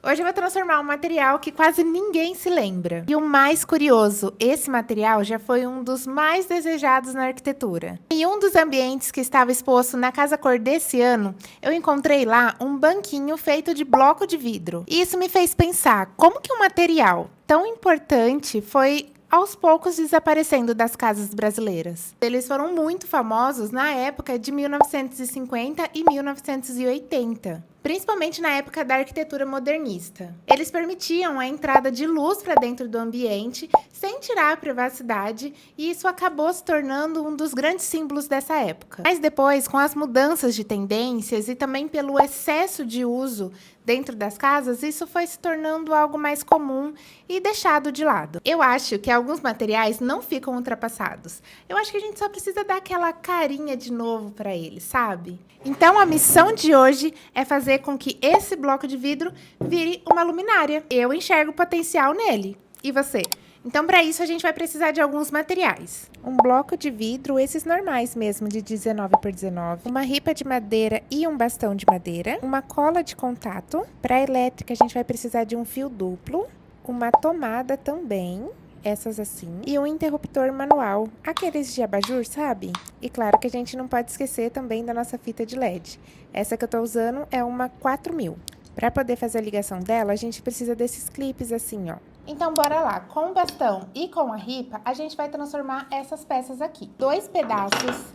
Hoje eu vou transformar um material que quase ninguém se lembra. E o mais curioso, esse material já foi um dos mais desejados na arquitetura. Em um dos ambientes que estava exposto na Casa Cor desse ano, eu encontrei lá um banquinho feito de bloco de vidro. E isso me fez pensar, como que um material tão importante foi aos poucos desaparecendo das casas brasileiras. Eles foram muito famosos na época de 1950 e 1980. Principalmente na época da arquitetura modernista. Eles permitiam a entrada de luz para dentro do ambiente, sem tirar a privacidade, e isso acabou se tornando um dos grandes símbolos dessa época. Mas depois, com as mudanças de tendências e também pelo excesso de uso dentro das casas, isso foi se tornando algo mais comum e deixado de lado. Eu acho que alguns materiais não ficam ultrapassados. Eu acho que a gente só precisa dar aquela carinha de novo para eles, sabe? Então, a missão de hoje é fazer com que esse bloco de vidro vire uma luminária. Eu enxergo potencial nele. E você? Então, para isso, a gente vai precisar de alguns materiais. Um bloco de vidro, esses normais mesmo, de 19 por 19. Uma ripa de madeira e um bastão de madeira. Uma cola de contato. Para elétrica, a gente vai precisar de um fio duplo. Uma tomada também. Essas assim. E um interruptor manual. Aqueles de abajur, sabe? E claro que a gente não pode esquecer também da nossa fita de LED. Essa que eu tô usando é uma 4000. Para poder fazer a ligação dela, a gente precisa desses clipes assim, ó. Então, bora lá. Com o bastão e com a ripa, a gente vai transformar essas peças aqui. 2 pedaços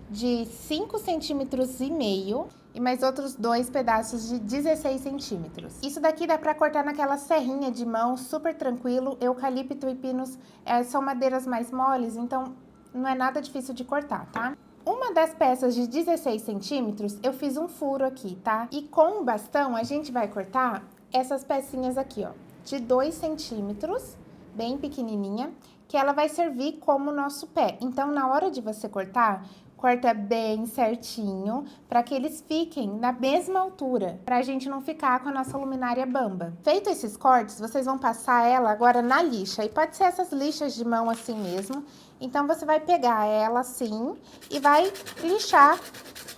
de 5,5 centímetros e mais outros 2 pedaços de 16 centímetros. Isso daqui dá pra cortar naquela serrinha de mão, super tranquilo. Eucalipto e pinos são madeiras mais moles, então não é nada difícil de cortar, tá? Uma das peças de 16 centímetros, eu fiz um furo aqui, tá? E com o bastão, a gente vai cortar essas pecinhas aqui, ó, de 2 centímetros, bem pequenininha, que ela vai servir como nosso pé. Então, na hora de você cortar, corta bem certinho, para que eles fiquem na mesma altura, para a gente não ficar com a nossa luminária bamba. Feito esses cortes, vocês vão passar ela agora na lixa, e pode ser essas lixas de mão assim mesmo. Então, você vai pegar ela assim e vai lixar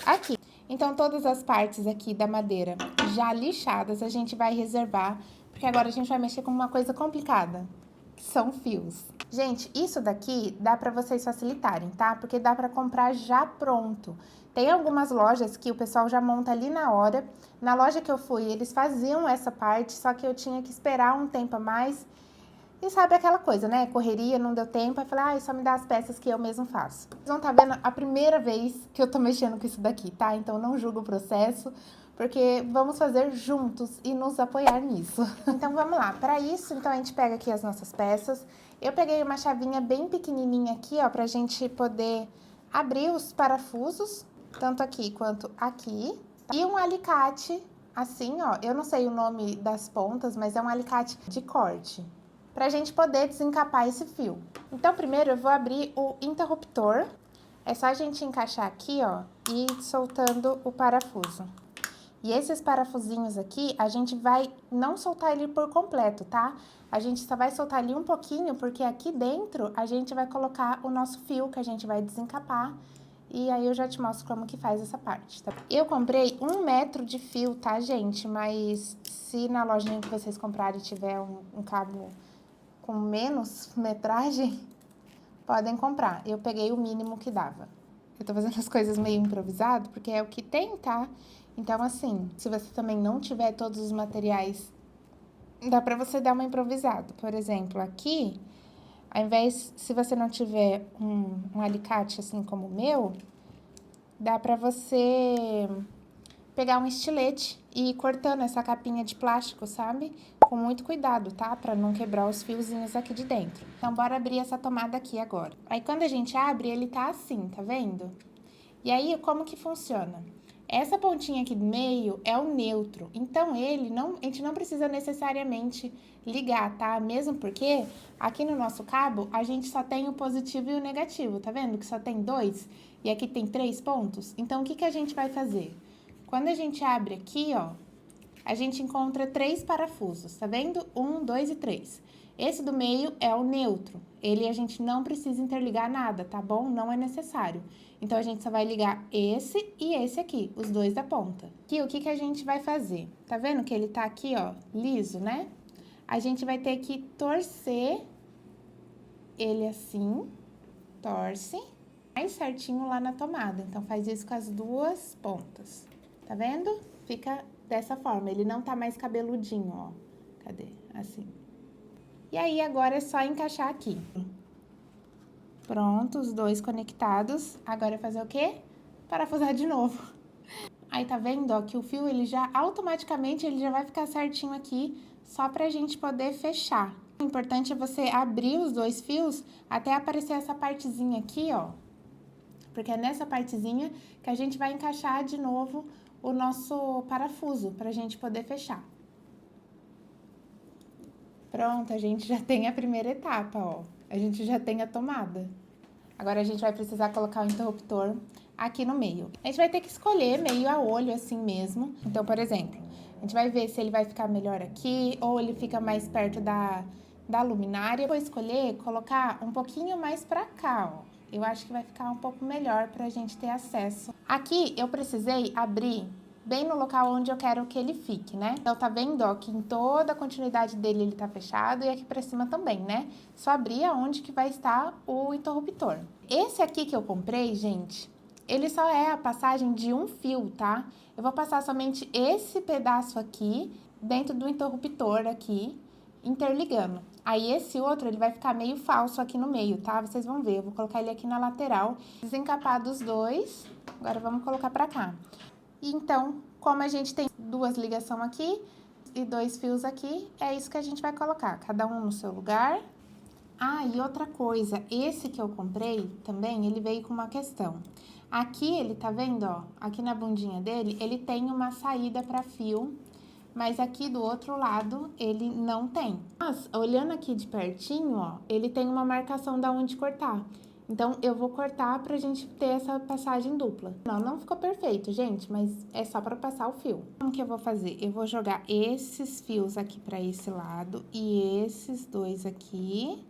aqui. Então, todas as partes aqui da madeira já lixadas, a gente vai reservar, porque agora a gente vai mexer com uma coisa complicada, que são fios. Gente, isso daqui dá pra vocês facilitarem, tá? Porque dá pra comprar já pronto. Tem algumas lojas que o pessoal já monta ali na hora. Na loja que eu fui, eles faziam essa parte, só que eu tinha que esperar um tempo a mais. E sabe aquela coisa, né? Correria, não deu tempo. Aí falei, só me dá as peças que eu mesmo faço. Vocês vão estar vendo a primeira vez que eu tô mexendo com isso daqui, tá? Então não julgo o processo, porque vamos fazer juntos e nos apoiar nisso. Então vamos lá. Para isso, então a gente pega aqui as nossas peças. Eu peguei uma chavinha bem pequenininha aqui, ó, pra gente poder abrir os parafusos, tanto aqui quanto aqui. E um alicate, assim, ó. Eu não sei o nome das pontas, mas é um alicate de corte, pra gente poder desencapar esse fio. Então, primeiro eu vou abrir o interruptor. É só a gente encaixar aqui, ó, e ir soltando o parafuso. E esses parafusinhos aqui, a gente vai não soltar ele por completo, tá? A gente só vai soltar ali um pouquinho, porque aqui dentro a gente vai colocar o nosso fio que a gente vai desencapar. E aí eu já te mostro como que faz essa parte, tá? Eu comprei 1 metro de fio, tá, gente? Mas se na lojinha que vocês comprarem tiver um cabo com menos metragem, podem comprar. Eu peguei o mínimo que dava. Eu tô fazendo as coisas meio improvisado, porque é o que tem, tá? Então, assim, se você também não tiver todos os materiais, dá pra você dar uma improvisada. Por exemplo, aqui, ao invés, se você não tiver um alicate assim como o meu, dá pra você pegar um estilete e ir cortando essa capinha de plástico, sabe? Com muito cuidado, tá? Pra não quebrar os fiozinhos aqui de dentro. Então, bora abrir essa tomada aqui agora. Aí, quando a gente abre, ele tá assim, tá vendo? E aí, como que funciona? Essa pontinha aqui do meio é o neutro, então a gente não precisa necessariamente ligar, tá? Mesmo porque aqui no nosso cabo a gente só tem o positivo e o negativo, tá vendo? Que só tem 2 e aqui tem 3 pontos. Então, o que que a gente vai fazer? Quando a gente abre aqui, ó, a gente encontra 3 parafusos, tá vendo? 1, 2 e 3. Esse do meio é o neutro. Ele a gente não precisa interligar nada, tá bom? Não é necessário. Então, a gente só vai ligar esse e esse aqui, os dois da ponta. Aqui, o que que a gente vai fazer? Tá vendo que ele tá aqui, ó, liso, né? A gente vai ter que torcer ele assim, torce, mais certinho lá na tomada. Então, faz isso com as duas pontas. Tá vendo? Fica dessa forma, ele não tá mais cabeludinho, ó. Cadê? Assim. E aí, agora é só encaixar aqui. Pronto, os dois conectados. Agora é fazer o quê? Parafusar de novo. Aí, tá vendo, ó, que o fio, ele já, automaticamente, ele já vai ficar certinho aqui, só pra gente poder fechar. O importante é você abrir os dois fios até aparecer essa partezinha aqui, ó. Porque é nessa partezinha que a gente vai encaixar de novo o nosso parafuso, pra gente poder fechar. Pronto, a gente já tem a primeira etapa, ó. A gente já tem a tomada. Agora, a gente vai precisar colocar o interruptor aqui no meio. A gente vai ter que escolher meio a olho, assim mesmo. Então, por exemplo, a gente vai ver se ele vai ficar melhor aqui ou ele fica mais perto da luminária. Eu vou escolher colocar um pouquinho mais pra cá, ó. Eu acho que vai ficar um pouco melhor pra gente ter acesso. Aqui, eu precisei abrir bem no local onde eu quero que ele fique, né? Então, tá vendo, ó, que em toda a continuidade dele ele tá fechado e aqui pra cima também, né? Só abrir aonde que vai estar o interruptor. Esse aqui que eu comprei, gente, ele só é a passagem de um fio, tá? Eu vou passar somente esse pedaço aqui dentro do interruptor aqui, interligando. Aí, esse outro, ele vai ficar meio falso aqui no meio, tá? Vocês vão ver, eu vou colocar ele aqui na lateral, desencapar dos dois. Agora, vamos colocar pra cá. Então, como a gente tem duas ligações aqui e dois fios aqui, é isso que a gente vai colocar, cada um no seu lugar. Ah, e outra coisa, esse que eu comprei também, ele veio com uma questão. Aqui, ele tá vendo, ó, aqui na bundinha dele, ele tem uma saída para fio, mas aqui do outro lado, ele não tem. Mas, olhando aqui de pertinho, ó, ele tem uma marcação da onde cortar. Então, eu vou cortar pra gente ter essa passagem dupla. Não ficou perfeito, gente, mas é só pra passar o fio. Como que eu vou fazer? Eu vou jogar esses fios aqui pra esse lado e esses dois aqui.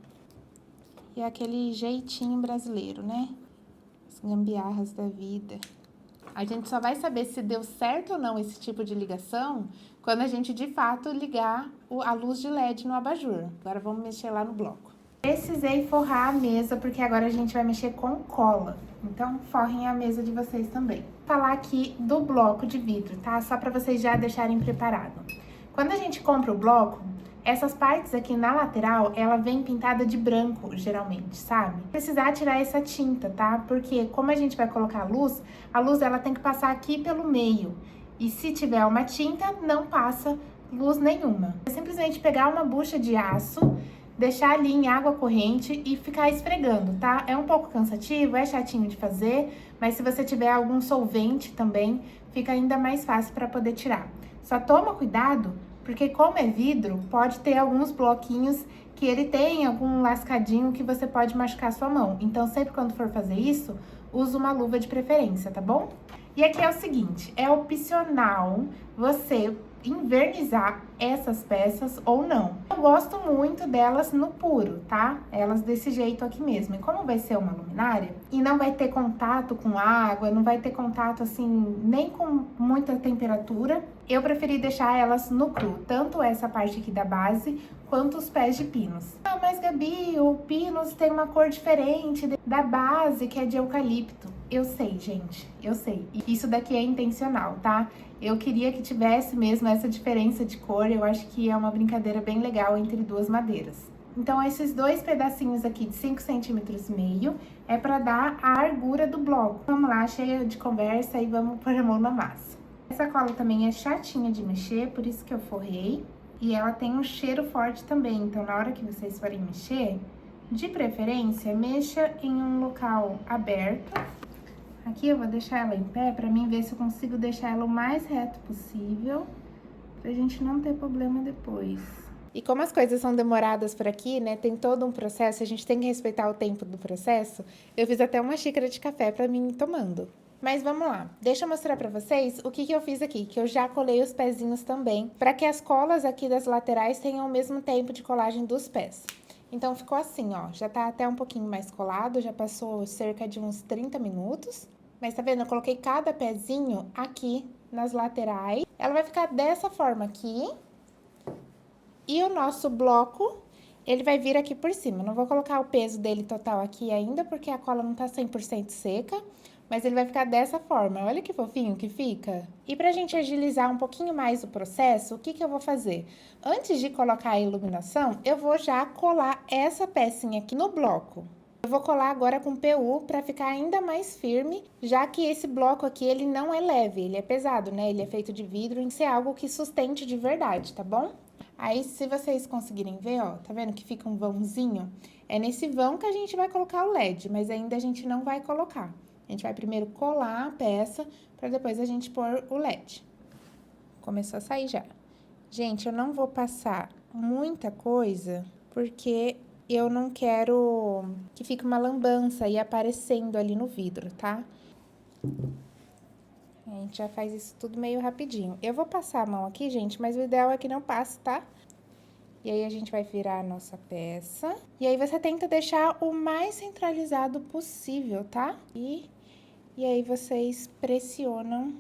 E aquele jeitinho brasileiro, né? As gambiarras da vida. A gente só vai saber se deu certo ou não esse tipo de ligação quando a gente, de fato, ligar a luz de LED no abajur. Agora, vamos mexer lá no bloco. Precisei forrar a mesa, porque agora a gente vai mexer com cola. Então, forrem a mesa de vocês também. Vou falar aqui do bloco de vidro, tá? Só para vocês já deixarem preparado. Quando a gente compra o bloco, essas partes aqui na lateral, ela vem pintada de branco, geralmente, sabe? Precisar tirar essa tinta, tá? Porque como a gente vai colocar a luz ela tem que passar aqui pelo meio. E se tiver uma tinta, não passa luz nenhuma. É simplesmente pegar uma bucha de aço, deixar ali em água corrente e ficar esfregando, tá? É um pouco cansativo, é chatinho de fazer, mas se você tiver algum solvente também, fica ainda mais fácil para poder tirar. Só toma cuidado, porque como é vidro, pode ter alguns bloquinhos que ele tem algum lascadinho que você pode machucar a sua mão. Então, sempre quando for fazer isso, use uma luva de preferência, tá bom? E aqui é o seguinte, é opcional você invernizar essas peças ou não. Eu gosto muito delas no puro, tá? Elas desse jeito aqui mesmo. E como vai ser uma luminária e não vai ter contato com água, não vai ter contato assim nem com muita temperatura, eu preferi deixar elas no cru, tanto essa parte aqui da base quanto os pés de pinos. Ah, mas Gabi, o pinos tem uma cor diferente da base, que é de eucalipto. Eu sei, gente, eu sei. E isso daqui é intencional, tá? Eu queria que tivesse mesmo essa diferença de cor, eu acho que é uma brincadeira bem legal entre duas madeiras. Então, esses dois pedacinhos aqui de 5,5 centímetros é pra dar a largura do bloco. Vamos lá, cheia de conversa e vamos pôr a mão na massa. Essa cola também é chatinha de mexer, por isso que eu forrei. E ela tem um cheiro forte também, então na hora que vocês forem mexer, de preferência, mexa em um local aberto. Aqui eu vou deixar ela em pé pra mim ver se eu consigo deixar ela o mais reto possível, pra gente não ter problema depois. E como as coisas são demoradas por aqui, né, tem todo um processo, a gente tem que respeitar o tempo do processo, eu fiz até uma xícara de café pra mim ir tomando. Mas vamos lá, deixa eu mostrar pra vocês o que que eu fiz aqui, que eu já colei os pezinhos também, pra que as colas aqui das laterais tenham o mesmo tempo de colagem dos pés. Então, ficou assim, ó, já tá até um pouquinho mais colado, já passou cerca de uns 30 minutos. Mas tá vendo? Eu coloquei cada pezinho aqui nas laterais. Ela vai ficar dessa forma aqui. E o nosso bloco, ele vai vir aqui por cima. Não vou colocar o peso dele total aqui ainda, porque a cola não tá 100% seca. Mas ele vai ficar dessa forma. Olha que fofinho que fica. E pra gente agilizar um pouquinho mais o processo, o que que eu vou fazer? Antes de colocar a iluminação, eu vou já colar essa pecinha aqui no bloco. Eu vou colar agora com PU para ficar ainda mais firme, já que esse bloco aqui, ele não é leve, ele é pesado, né? Ele é feito de vidro, tem que ser algo que sustente de verdade, tá bom? Aí, se vocês conseguirem ver, ó, tá vendo que fica um vãozinho? É nesse vão que a gente vai colocar o LED, mas ainda a gente não vai colocar. A gente vai primeiro colar a peça, para depois a gente pôr o LED. Começou a sair já. Gente, eu não vou passar muita coisa, porque eu não quero que fique uma lambança aí aparecendo ali no vidro, tá? A gente já faz isso tudo meio rapidinho. Eu vou passar a mão aqui, gente, mas o ideal é que não passe, tá? E aí, a gente vai virar a nossa peça. E aí, você tenta deixar o mais centralizado possível, tá? E aí, vocês pressionam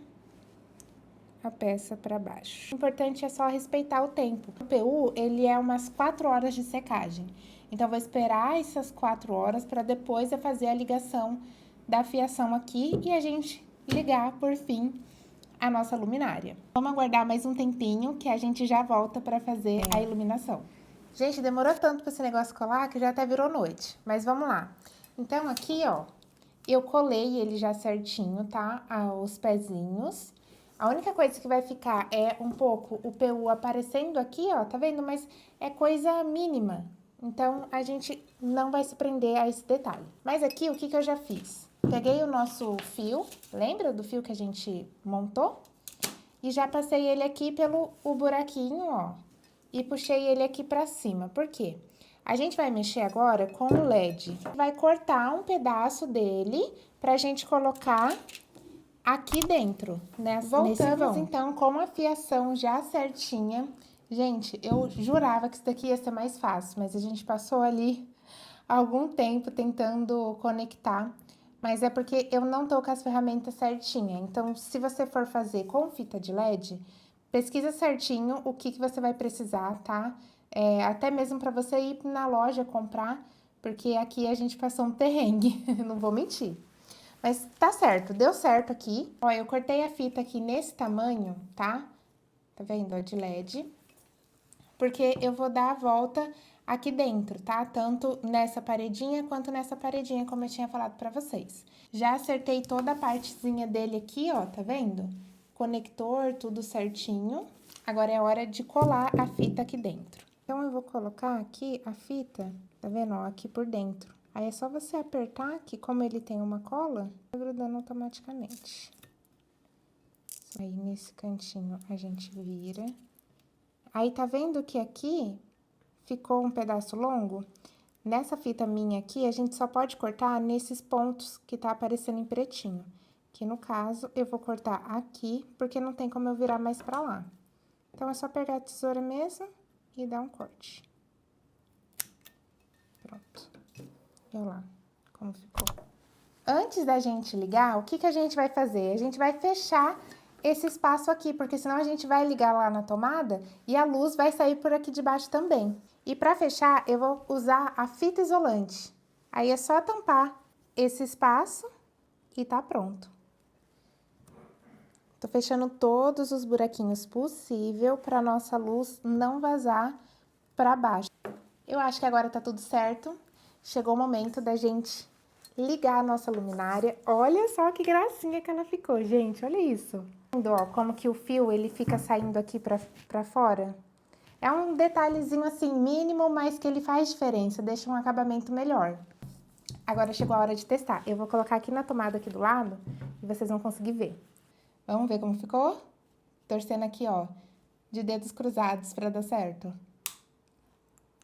a peça para baixo. O importante é só respeitar o tempo. O PU, ele é umas 4 horas de secagem. Então, eu vou esperar essas 4 horas para depois eu fazer a ligação da fiação aqui e a gente ligar, por fim, a nossa luminária. Vamos aguardar mais um tempinho que a gente já volta para fazer a iluminação. Gente, demorou tanto para esse negócio colar que já até virou noite. Mas vamos lá. Então, aqui, ó, eu colei ele já certinho, tá? Os pezinhos. A única coisa que vai ficar é um pouco o PU aparecendo aqui, ó, tá vendo? Mas é coisa mínima. Então, a gente não vai se prender a esse detalhe. Mas aqui, o que que eu já fiz? Peguei o nosso fio, lembra do fio que a gente montou? E já passei ele aqui pelo buraquinho, ó. E puxei ele aqui pra cima. Por quê? A gente vai mexer agora com o LED. Vai cortar um pedaço dele pra gente colocar aqui dentro, né? Voltamos então com a fiação já certinha. Gente, eu jurava que isso daqui ia ser mais fácil, mas a gente passou ali algum tempo tentando conectar, mas é porque eu não tô com as ferramentas certinha. Então, se você for fazer com fita de LED, pesquisa certinho o que você vai precisar, tá? Até mesmo para você ir na loja comprar, porque aqui a gente passou um perrengue, não vou mentir. Mas tá certo, deu certo aqui. Ó, eu cortei a fita aqui nesse tamanho, tá? Tá vendo, ó, de LED. Porque eu vou dar a volta aqui dentro, tá? Tanto nessa paredinha quanto nessa paredinha, como eu tinha falado pra vocês. Já acertei toda a partezinha dele aqui, ó, tá vendo? Conector, tudo certinho. Agora é hora de colar a fita aqui dentro. Então, eu vou colocar aqui a fita, tá vendo, ó, aqui por dentro. Aí, é só você apertar que, como ele tem uma cola, vai grudando automaticamente. Aí, nesse cantinho, a gente vira. Aí, tá vendo que aqui ficou um pedaço longo? Nessa fita minha aqui, a gente só pode cortar nesses pontos que tá aparecendo em pretinho. Que, no caso, eu vou cortar aqui, porque não tem como eu virar mais pra lá. Então, é só pegar a tesoura mesmo e dar um corte. Pronto. Olha lá como ficou. Antes da gente ligar, o que que a gente vai fazer? A gente vai fechar esse espaço aqui, porque senão a gente vai ligar lá na tomada e a luz vai sair por aqui de baixo também. E para fechar, eu vou usar a fita isolante. Aí é só tampar esse espaço e tá pronto. Tô fechando todos os buraquinhos possível para nossa luz não vazar para baixo. Eu acho que agora tá tudo certo. Chegou o momento da gente ligar a nossa luminária. Olha só que gracinha que ela ficou, gente. Olha isso. Vendo, ó, como que o fio, ele fica saindo aqui pra fora? É um detalhezinho, assim, mínimo, mas que ele faz diferença. Deixa um acabamento melhor. Agora chegou a hora de testar. Eu vou colocar aqui na tomada aqui do lado e vocês vão conseguir ver. Vamos ver como ficou? Torcendo aqui, ó, de dedos cruzados pra dar certo.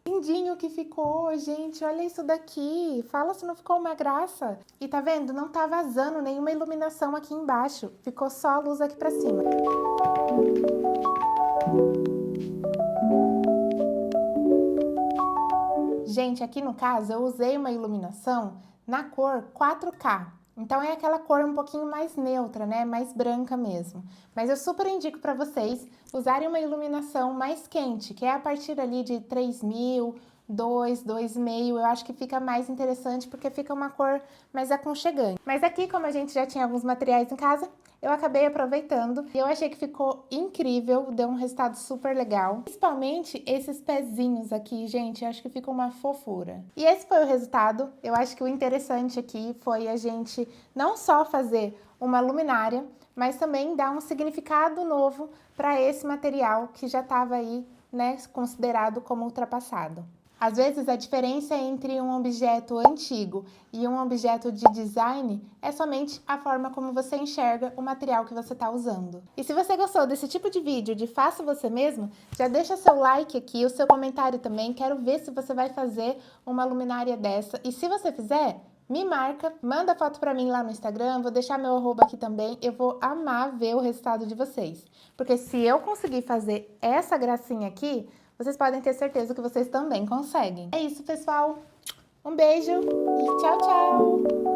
Lindinho que ficou, gente, olha isso daqui. Fala se não ficou uma graça. E tá vendo? Não tá vazando nenhuma iluminação aqui embaixo. Ficou só a luz aqui pra cima. Gente, aqui no caso eu usei uma iluminação na cor 4K. Então é aquela cor um pouquinho mais neutra, né? Mais branca mesmo. Mas eu super indico para vocês usarem uma iluminação mais quente, que é a partir ali de 3.000, 2.500, eu acho que fica mais interessante porque fica uma cor mais aconchegante. Mas aqui, como a gente já tinha alguns materiais em casa, eu acabei aproveitando e eu achei que ficou incrível, deu um resultado super legal. Principalmente esses pezinhos aqui, gente, eu acho que fica uma fofura. E esse foi o resultado. Eu acho que o interessante aqui foi a gente não só fazer uma luminária, mas também dar um significado novo para esse material que já estava aí, né, considerado como ultrapassado. Às vezes, a diferença entre um objeto antigo e um objeto de design é somente a forma como você enxerga o material que você está usando. E se você gostou desse tipo de vídeo de faça você mesmo, já deixa seu like aqui, o seu comentário também. Quero ver se você vai fazer uma luminária dessa. E se você fizer, me marca, manda foto pra mim lá no Instagram, vou deixar meu arroba aqui também, eu vou amar ver o resultado de vocês. Porque se eu conseguir fazer essa gracinha aqui, vocês podem ter certeza que vocês também conseguem. É isso, pessoal. Um beijo e tchau, tchau!